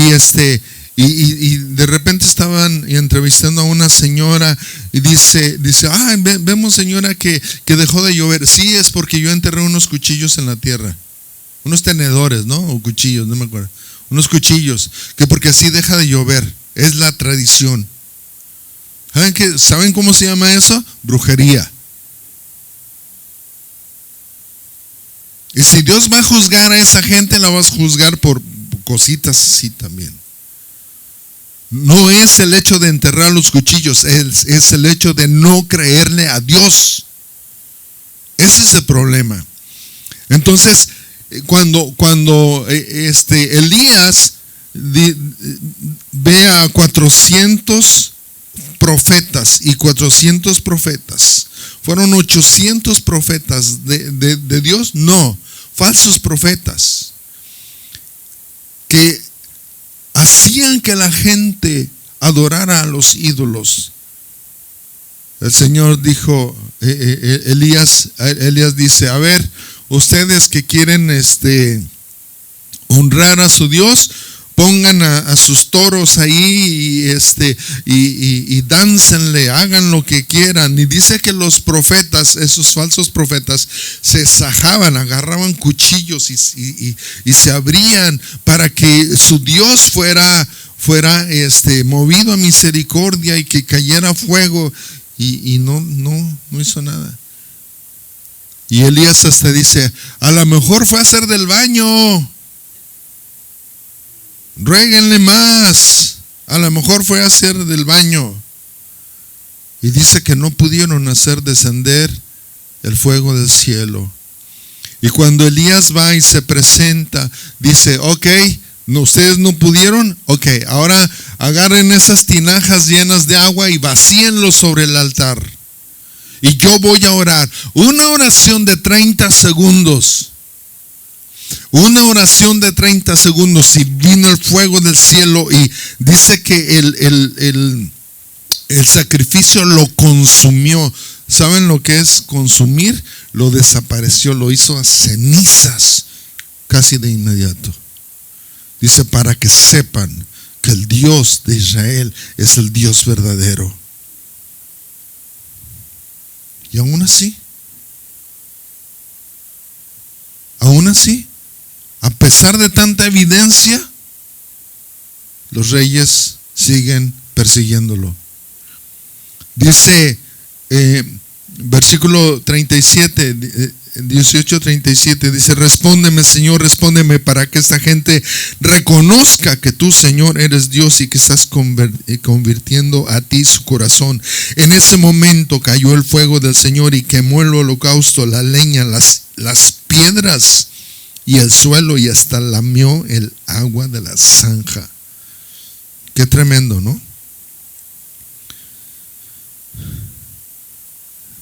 de repente estaban entrevistando a una señora y dice, vemos, señora, que dejó de llover. Sí, es porque yo enterré unos cuchillos en la tierra, unos tenedores, ¿no? O cuchillos, no me acuerdo, unos cuchillos, que porque así deja de llover, es la tradición. ¿Saben cómo se llama eso? Brujería. Y si Dios va a juzgar a esa gente, la vas a juzgar por cositas así también. No es el hecho de enterrar los cuchillos, es el hecho de no creerle a Dios. Ese es el problema. Entonces, cuando Elías ve a 400 profetas y 400 profetas, fueron 800 profetas de Dios, no, falsos profetas, que hacían que la gente adorara a los ídolos. El Señor dijo, Elías dice, a ver, ustedes que quieren honrar a su Dios, pongan a sus toros ahí y dáncenle, hagan lo que quieran. Y dice que los profetas, esos falsos profetas, se sajaban, agarraban cuchillos y se abrían para que su Dios fuera movido a misericordia y que cayera fuego, y no hizo nada. Y Elías hasta dice, a lo mejor fue a hacer del baño. Ruéguenle más, a lo mejor fue a hacer del baño. Y dice que no pudieron hacer descender el fuego del cielo. Y cuando Elías va y se presenta, dice, ok, ustedes no pudieron, ok, ahora agarren esas tinajas llenas de agua y vacíenlo sobre el altar. Y yo voy a orar, una oración de 30 segundos. Una oración de 30 segundos y vino el fuego del cielo, y dice que el sacrificio lo consumió. ¿Saben lo que es consumir? Lo desapareció, lo hizo a cenizas casi de inmediato. Dice, para que sepan que el Dios de Israel es el Dios verdadero. Y aún así, a pesar de tanta evidencia, los reyes siguen persiguiéndolo. Dice versículo 37, 18:37, dice, respóndeme, Señor, respóndeme, para que esta gente reconozca que tú, Señor, eres Dios y que estás convirtiendo a ti su corazón. En ese momento cayó el fuego del Señor y quemó el holocausto, la leña, las piedras y el suelo, y hasta lamió el agua de la zanja. Qué tremendo, ¿no?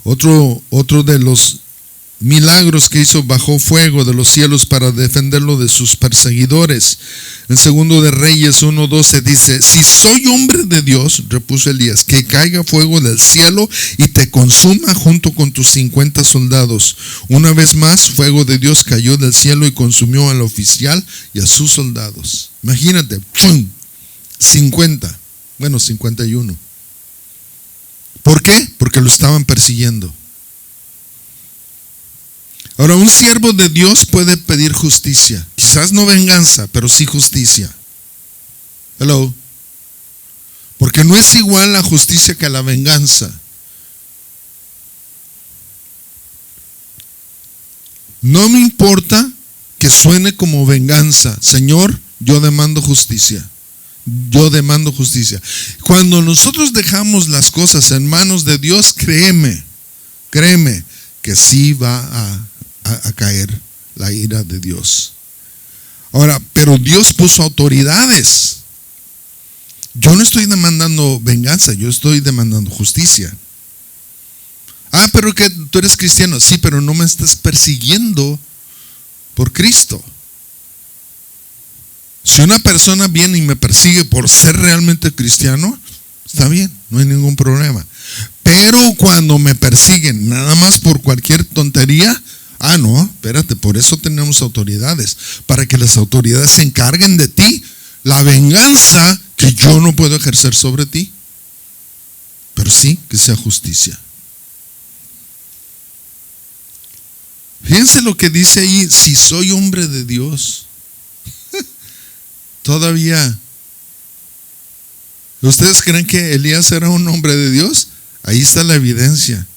Otro de los milagros que hizo, bajó fuego de los cielos para defenderlo de sus perseguidores. En 2 de Reyes 1:12 dice, si soy hombre de Dios, repuso Elías, que caiga fuego del cielo y te consuma junto con tus 50 soldados. Una vez más, fuego de Dios cayó del cielo y consumió al oficial y a sus soldados. Imagínate, ¡pum! 51. ¿Por qué? Porque lo estaban persiguiendo. Ahora, un siervo de Dios puede pedir justicia. Quizás no venganza, pero sí justicia. Hello. Porque no es igual la justicia que la venganza. No me importa que suene como venganza. Señor, yo demando justicia. Yo demando justicia. Cuando nosotros dejamos las cosas en manos de Dios, créeme que sí va a caer la ira de Dios. Ahora, pero Dios puso autoridades. Yo no estoy demandando venganza, yo estoy demandando justicia. Pero que tú eres cristiano. Sí, pero no me estás persiguiendo por Cristo. Si una persona viene y me persigue por ser realmente cristiano, está bien, no hay ningún problema. Pero cuando me persiguen nada más por cualquier tontería, no, espérate, por eso tenemos autoridades, para que las autoridades se encarguen de ti la venganza que yo no puedo ejercer sobre ti, pero sí que sea justicia. Fíjense lo que dice ahí, si soy hombre de Dios. Todavía, ¿ustedes creen que Elías era un hombre de Dios? Ahí está la evidencia.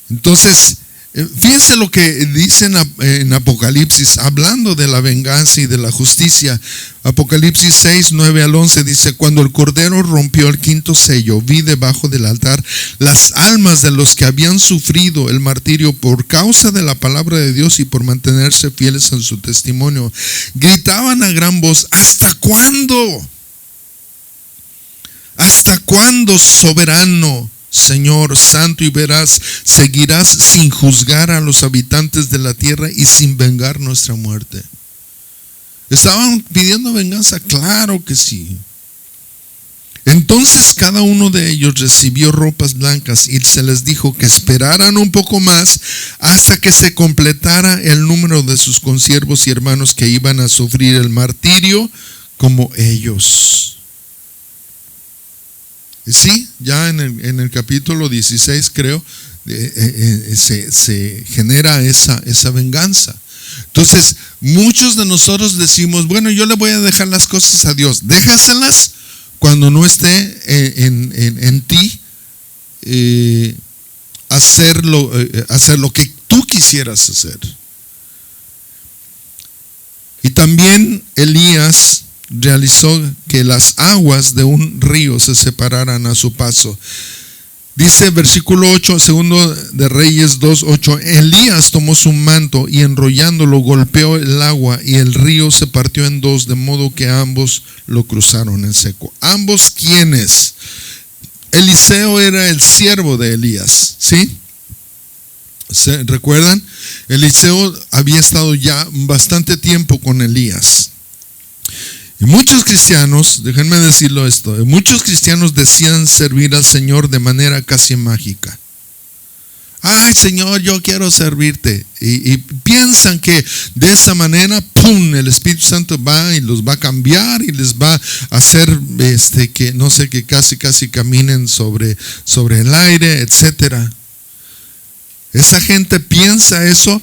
Entonces, fíjense lo que dicen en Apocalipsis, hablando de la venganza y de la justicia. Apocalipsis 6:9-11 dice, cuando el Cordero rompió el 5º sello, vi debajo del altar las almas de los que habían sufrido el martirio por causa de la palabra de Dios y por mantenerse fieles en su testimonio. Gritaban a gran voz, ¿hasta cuándo? ¿Hasta cuándo, soberano Señor, santo y veraz, seguirás sin juzgar a los habitantes de la tierra y sin vengar nuestra muerte? ¿Estaban pidiendo venganza? Claro que sí. Entonces cada uno de ellos recibió ropas blancas y se les dijo que esperaran un poco más hasta que se completara el número de sus consiervos y hermanos que iban a sufrir el martirio como ellos. Sí, ya en el capítulo 16 creo se genera esa venganza. Entonces muchos de nosotros decimos, bueno, yo le voy a dejar las cosas a Dios. Déjaselas cuando no esté en ti hacer lo que tú quisieras hacer. Y también Elías realizó que las aguas de un río se separaran a su paso. Dice versículo 8, 2 de Reyes 2:8, Elías tomó su manto y enrollándolo golpeó el agua y el río se partió en dos, de modo que ambos lo cruzaron en seco. ¿Ambos quiénes? Eliseo era el siervo de Elías, ¿sí? ¿Se recuerdan? Eliseo había estado ya bastante tiempo con Elías. Y muchos cristianos, déjenme decirlo esto, muchos cristianos decían servir al Señor de manera casi mágica. Ay, Señor, yo quiero servirte. Y piensan que de esa manera, ¡pum!, ¡pum!, el Espíritu Santo va y los va a cambiar y les va a hacer que no sé, que casi caminen sobre el aire, etcétera. Esa gente piensa eso,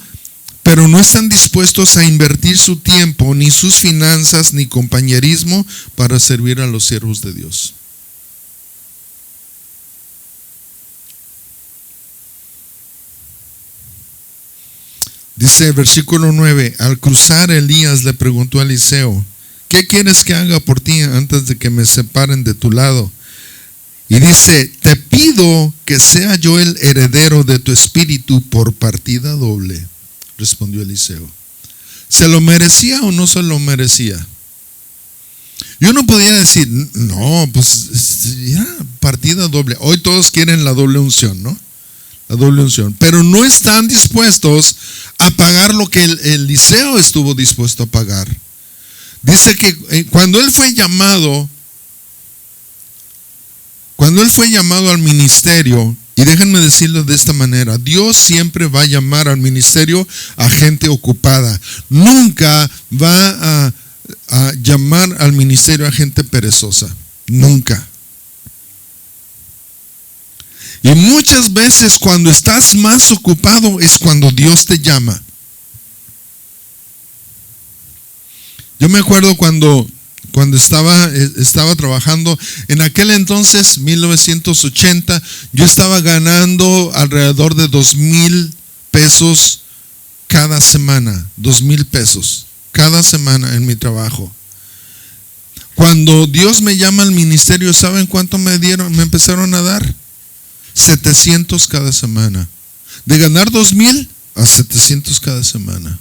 pero no están dispuestos a invertir su tiempo, ni sus finanzas, ni compañerismo para servir a los siervos de Dios. Dice versículo 9, al cruzar Elías le preguntó a Eliseo, ¿qué quieres que haga por ti antes de que me separen de tu lado? Y dice, te pido que sea yo el heredero de tu espíritu por partida doble. Respondió Eliseo. ¿Se lo merecía o no se lo merecía? Yo no podía decir, no, pues ya, partida doble. Hoy todos quieren la doble unción, ¿no? La doble unción. Pero no están dispuestos a pagar lo que Eliseo estuvo dispuesto a pagar. Dice que cuando él fue llamado al ministerio, y déjenme decirlo de esta manera, Dios siempre va a llamar al ministerio a gente ocupada. Nunca va a llamar al ministerio a gente perezosa. Nunca. Y muchas veces cuando estás más ocupado es cuando Dios te llama. Yo me acuerdo cuando estaba trabajando, en aquel entonces, 1980, yo estaba ganando alrededor de 2,000 pesos cada semana. 2,000 pesos cada semana en mi trabajo. Cuando Dios me llama al ministerio, ¿saben cuánto me empezaron a dar? 700 cada semana. De ganar 2,000 a 700 cada semana.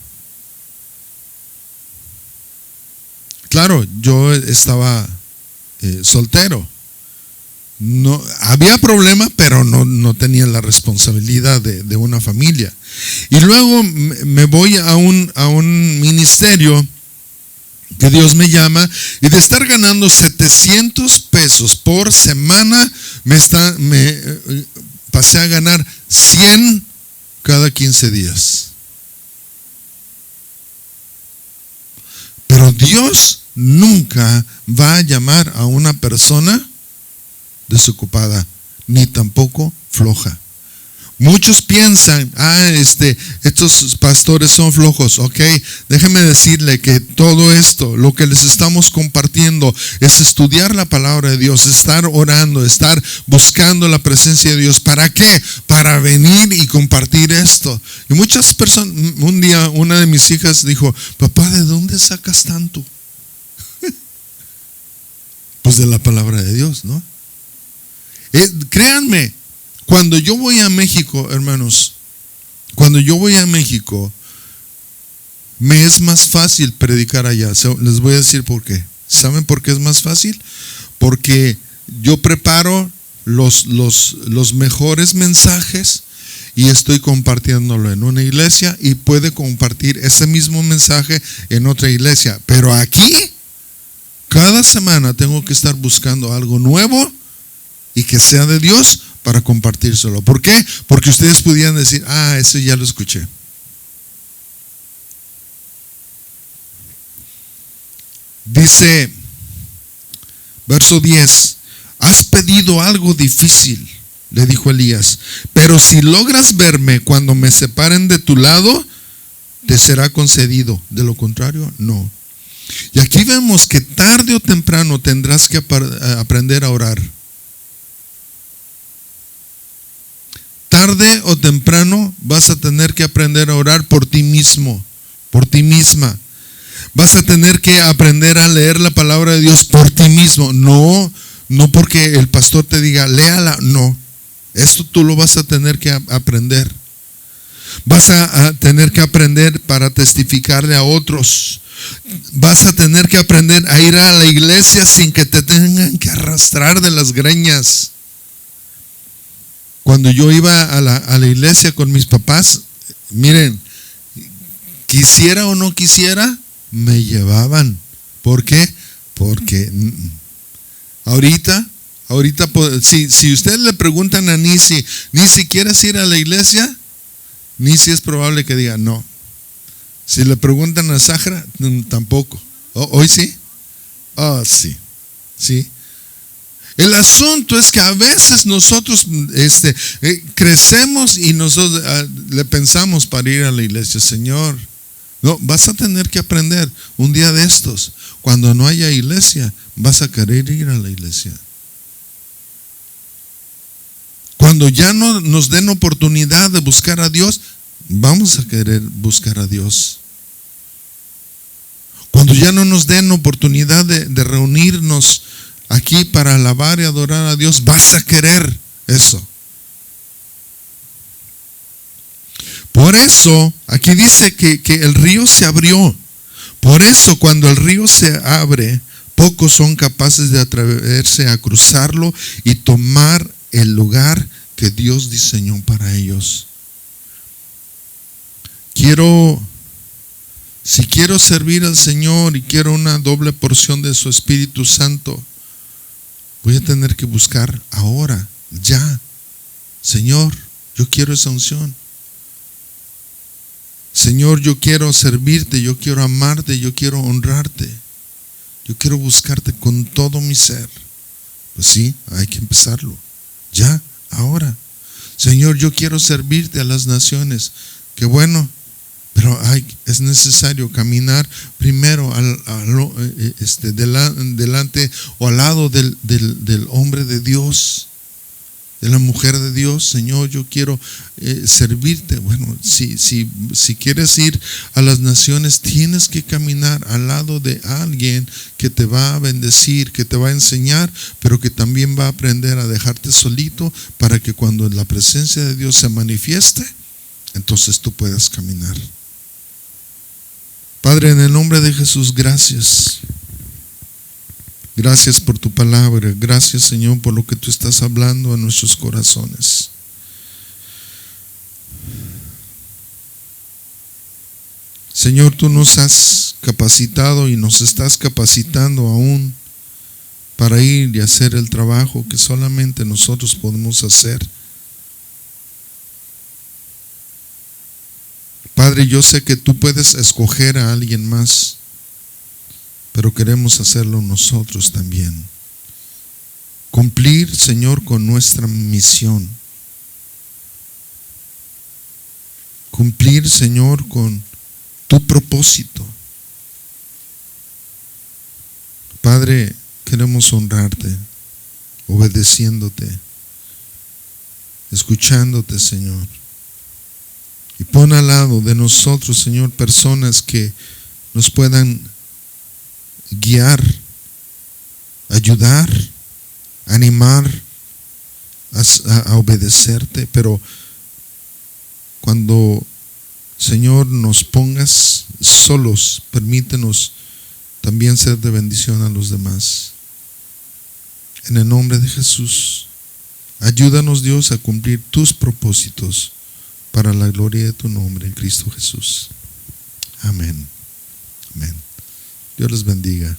Claro, yo estaba soltero. No, había problema, pero no tenía la responsabilidad de una familia. Y luego me voy a un ministerio que Dios me llama, y de estar ganando 700 pesos por semana, me pasé a ganar 100 cada 15 días. Pero Dios nunca va a llamar a una persona desocupada, ni tampoco floja. Muchos piensan, estos pastores son flojos. Ok, déjeme decirle que todo esto, lo que les estamos compartiendo, es estudiar la palabra de Dios, estar orando, estar buscando la presencia de Dios. ¿Para qué? Para venir y compartir esto. Y muchas personas, un día una de mis hijas dijo, papá, ¿de dónde sacas tanto? Pues de la palabra de Dios, ¿no? Créanme, cuando yo voy a México, hermanos, me es más fácil predicar allá. Les voy a decir por qué. ¿Saben por qué es más fácil? Porque yo preparo los mejores mensajes y estoy compartiéndolo en una iglesia, y puede compartir ese mismo mensaje en otra iglesia. Pero aquí, cada semana tengo que estar buscando algo nuevo y que sea de Dios para compartírselo. ¿Por qué? Porque ustedes pudieran decir, eso ya lo escuché. Dice, verso 10, has pedido algo difícil, le dijo Elías, pero si logras verme cuando me separen de tu lado, te será concedido. De lo contrario, no. Y aquí vemos que tarde o temprano tendrás que aprender a orar. Tarde o temprano vas a tener que aprender a orar por ti mismo, por ti misma. Vas a tener que aprender a leer la palabra de Dios por ti mismo. No porque el pastor te diga, léala, no. Esto tú lo vas a tener que aprender. Vas a tener que aprender para testificarle a otros. Vas a tener que aprender a ir a la iglesia sin que te tengan que arrastrar de las greñas. Cuando yo iba a la iglesia con mis papás, miren, quisiera o no quisiera, me llevaban. ¿Por qué? Porque ahorita, si ustedes le preguntan a Nisi, ¿quieres ir a la iglesia? Nisi es probable que diga no. Si le preguntan a Sahara, tampoco. ¿Hoy sí? Sí. Sí. El asunto es que a veces nosotros crecemos y nosotros le pensamos para ir a la iglesia. Señor, no, vas a tener que aprender un día de estos. Cuando no haya iglesia, vas a querer ir a la iglesia. Cuando ya no nos den oportunidad de buscar a Dios, vamos a querer buscar a Dios. Cuando ya no nos den oportunidad de reunirnos aquí para alabar y adorar a Dios, vas a querer eso. Por eso, aquí dice que el río se abrió. Por eso, cuando el río se abre, pocos son capaces de atreverse a cruzarlo y tomar el lugar que Dios diseñó para ellos. Si quiero servir al Señor y quiero una doble porción de su Espíritu Santo, voy a tener que buscar ahora, ya. Señor, yo quiero esa unción. Señor, yo quiero servirte, yo quiero amarte, yo quiero honrarte. Yo quiero buscarte con todo mi ser. Pues sí, hay que empezarlo. Ya, ahora. Señor, yo quiero servirte a las naciones. Qué bueno, pero es necesario caminar primero delante o al lado del hombre de Dios, de la mujer de Dios. Señor, yo quiero servirte. Bueno, si quieres ir a las naciones, tienes que caminar al lado de alguien que te va a bendecir, que te va a enseñar, pero que también va a aprender a dejarte solito para que cuando la presencia de Dios se manifieste, entonces tú puedas caminar. Padre, en el nombre de Jesús, gracias. Gracias por tu palabra. Gracias, Señor, por lo que tú estás hablando a nuestros corazones. Señor, tú nos has capacitado y nos estás capacitando aún para ir y hacer el trabajo que solamente nosotros podemos hacer. Padre, yo sé que tú puedes escoger a alguien más, pero queremos hacerlo nosotros también. Cumplir, Señor, con nuestra misión. Cumplir, Señor, con tu propósito. Padre, queremos honrarte, obedeciéndote, escuchándote, Señor. Y pon al lado de nosotros, Señor, personas que nos puedan guiar, ayudar, animar a obedecerte. Pero cuando, Señor, nos pongas solos, permítenos también ser de bendición a los demás. En el nombre de Jesús, ayúdanos, Dios, a cumplir tus propósitos para la gloria de tu nombre en Cristo Jesús. Amén. Amén. Dios les bendiga.